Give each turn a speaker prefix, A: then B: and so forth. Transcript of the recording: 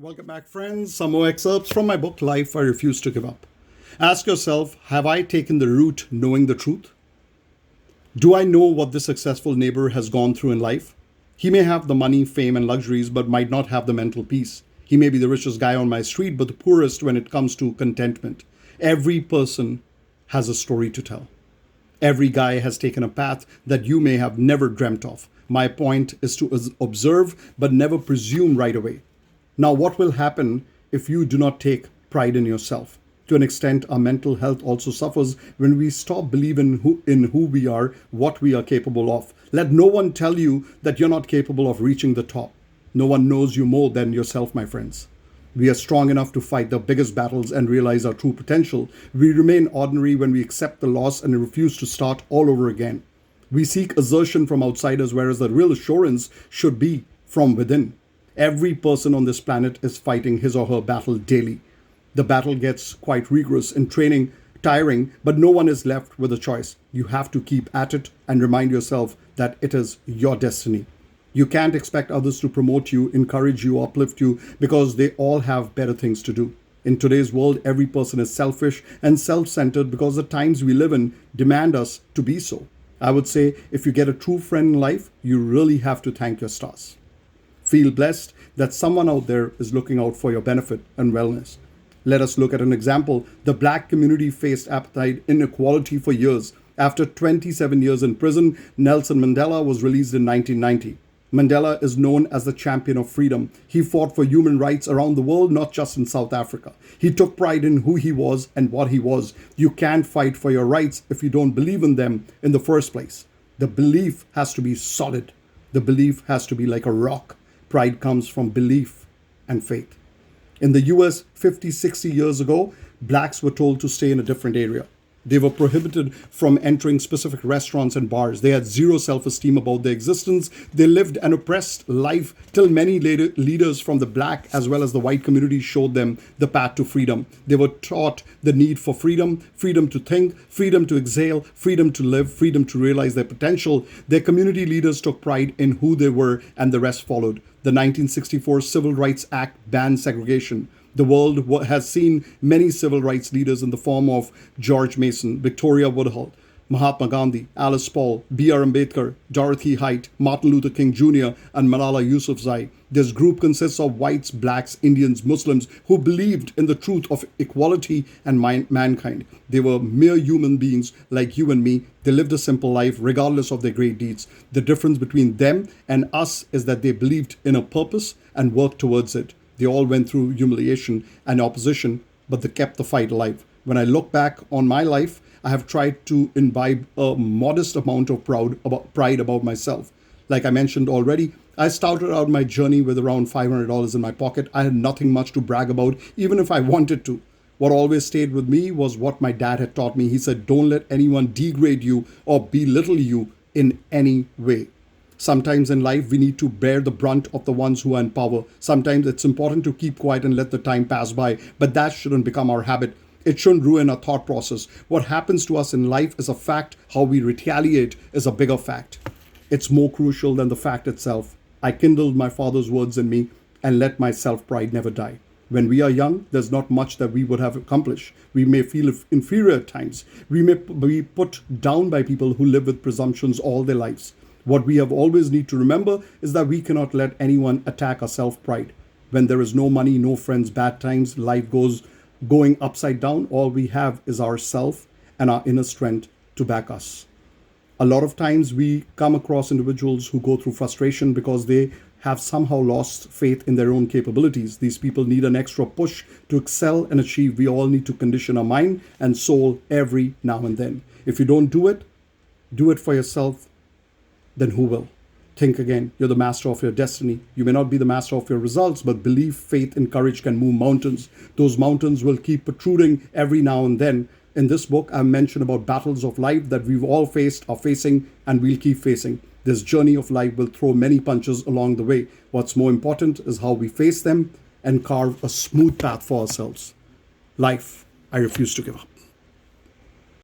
A: Welcome back, friends. Some more excerpts from my book, Life I Refuse to Give Up. Ask yourself, have I taken the route knowing the truth? Do I know what this successful neighbor has gone through in life? He may have the money, fame, and luxuries, but might not have the mental peace. He may be the richest guy on my street, but the poorest when it comes to contentment. Every person has a story to tell. Every guy has taken a path that you may have never dreamt of. My point is to observe, but never presume right away. Now, what will happen if you do not take pride in yourself? To an extent, our mental health also suffers when we stop believing in who we are, what we are capable of. Let no one tell you that you're not capable of reaching the top. No one knows you more than yourself, my friends. We are strong enough to fight the biggest battles and realize our true potential. We remain ordinary when we accept the loss and refuse to start all over again. We seek assertion from outsiders, whereas the real assurance should be from within. Every person on this planet is fighting his or her battle daily. The battle gets quite rigorous in training, tiring, but no one is left with a choice. You have to keep at it and remind yourself that it is your destiny. You can't expect others to promote you, encourage you, uplift you, because they all have better things to do. In today's world, every person is selfish and self-centered because the times we live in demand us to be so. I would say if you get a true friend in life, you really have to thank your stars. Feel blessed that someone out there is looking out for your benefit and wellness. Let us look at an example. The black community faced apartheid inequality for years. After 27 years in prison, Nelson Mandela was released in 1990. Mandela is known as the champion of freedom. He fought for human rights around the world, not just in South Africa. He took pride in who he was and what he was. You can't fight for your rights if you don't believe in them in the first place. The belief has to be solid. The belief has to be like a rock. Pride comes from belief and faith. In the US, 50, 60 years ago, blacks were told to stay in a different area. They were prohibited from entering specific restaurants and bars. They had zero self-esteem about their existence. They lived an oppressed life till many leaders from the black as well as the white community showed them the path to freedom. They were taught the need for freedom, freedom to think, freedom to exhale, freedom to live, freedom to realize their potential. Their community leaders took pride in who they were, and the rest followed. The 1964 Civil Rights Act banned segregation. The world has seen many civil rights leaders in the form of George Mason, Victoria Woodhull, Mahatma Gandhi, Alice Paul, B.R. Ambedkar, Dorothy Height, Martin Luther King Jr., and Malala Yousafzai. This group consists of whites, blacks, Indians, Muslims who believed in the truth of equality and mankind. They were mere human beings like you and me. They lived a simple life regardless of their great deeds. The difference between them and us is that they believed in a purpose and worked towards it. They all went through humiliation and opposition, but they kept the fight alive. When I look back on my life, I have tried to imbibe a modest amount of pride about myself. Like I mentioned already, I started out my journey with around $500 in my pocket. I had nothing much to brag about, even if I wanted to. What always stayed with me was what my dad had taught me. He said, don't let anyone degrade you or belittle you in any way. Sometimes in life, we need to bear the brunt of the ones who are in power. Sometimes it's important to keep quiet and let the time pass by, but that shouldn't become our habit. It shouldn't ruin our thought process. What happens to us in life is a fact. How we retaliate is a bigger fact. It's more crucial than the fact itself. I kindled my father's words in me and let my self-pride never die. When we are young, there's not much that we would have accomplished. We may feel inferior at times. We may be put down by people who live with presumptions all their lives. What we have always need to remember is that we cannot let anyone attack our self-pride. When there is no money, no friends, bad times, life goes going upside down, all we have is ourself and our inner strength to back us. A lot of times we come across individuals who go through frustration because they have somehow lost faith in their own capabilities. These people need an extra push to excel and achieve. We all need to condition our mind and soul every now and then. If you don't do it for yourself, then who will? Think again. You're the master of your destiny. You may not be the master of your results, but belief, faith, and courage can move mountains. Those mountains will keep protruding every now and then. In this book, I mentioned about battles of life that we've all faced, are facing, and we'll keep facing. This journey of life will throw many punches along the way. What's more important is how we face them and carve a smooth path for ourselves. Life, I refuse to give up.